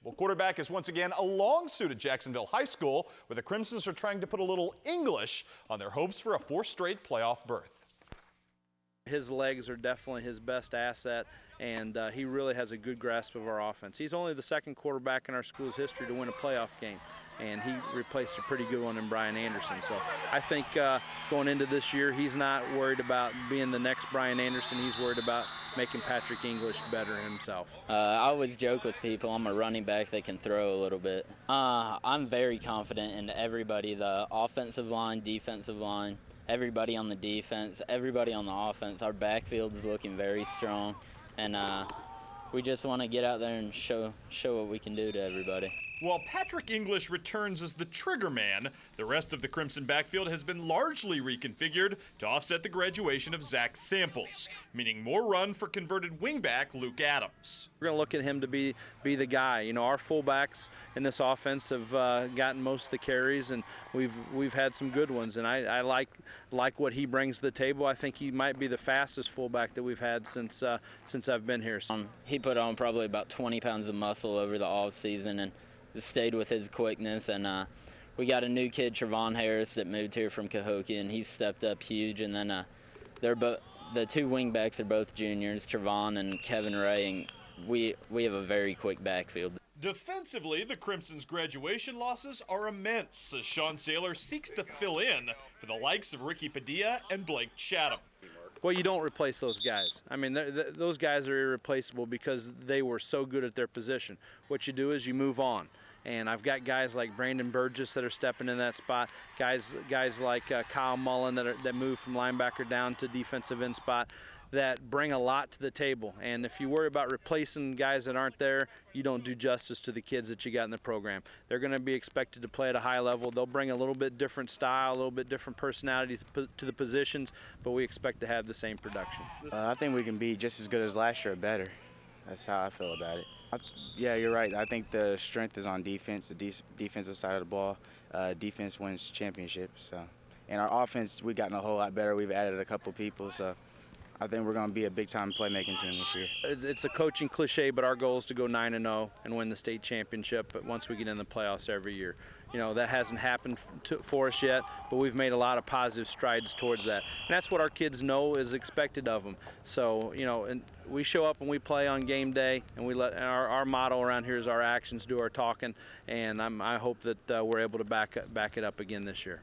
Well, quarterback is once again a long suit at Jacksonville High School, where the Crimsons are trying to put a little English on their hopes for a fourth straight playoff berth. His legs are definitely his best asset, and he really has a good grasp of our offense. He's only the second quarterback in our school's history to win a playoff game, and he replaced a pretty good one in Brian Anderson. So I think going into this year, he's not worried about being the next Brian Anderson. He's worried about making Patrick English better himself. I always joke with people, I'm a running back that can throw a little bit. I'm very confident in everybody, the offensive line, defensive line, everybody on the defense, everybody on the offense. Our backfield is looking very strong, and we just want to get out there and show what we can do to everybody. While Patrick English returns as the trigger man, the rest of the Crimson backfield has been largely reconfigured to offset the graduation of Zach Samples, meaning more run for converted wingback Luke Adams. We're going to look at him to be the guy. You know, our fullbacks in this offense have gotten most of the carries, and we've had some good ones. And I like what he brings to the table. I think he might be the fastest fullback that we've had since I've been here. He put on probably about 20 pounds of muscle over the off season, and stayed with his quickness, and we got a new kid, Trevon Harris, that moved here from Cahokia, and he's stepped up huge. And then the two wingbacks are both juniors, Trevon and Kevin Ray, and we have a very quick backfield. Defensively, the Crimson's graduation losses are immense as Sean Saylor seeks to fill in for the likes of Ricky Padilla and Blake Chatham. Well, you don't replace those guys. I mean, those guys are irreplaceable because they were so good at their position. What you do is you move on. And I've got guys like Brandon Burgess that are stepping in that spot, guys like Kyle Mullen that move from linebacker down to defensive end spot, that bring a lot to the table. And if you worry about replacing guys that aren't there, you don't do justice to the kids that you got in the program. They're going to be expected to play at a high level. They'll bring a little bit different style, a little bit different personality to the positions, but we expect to have the same production. I think we can be just as good as last year or better. That's how I feel about it. Yeah, you're right. I think the strength is on defense, the defensive side of the ball. Defense wins championships. So. And our offense, we've gotten a whole lot better. We've added a couple people, so I think we're going to be a big-time playmaking team this year. It's a coaching cliche, but our goal is to go 9-0 and win the state championship once we get in the playoffs every year. You know, that hasn't happened for us yet, but we've made a lot of positive strides towards that. And that's what our kids know is expected of them. So, you know, and we show up and we play on game day, and we let our motto around here is our actions do our talking, and I hope that we're able to back it up again this year.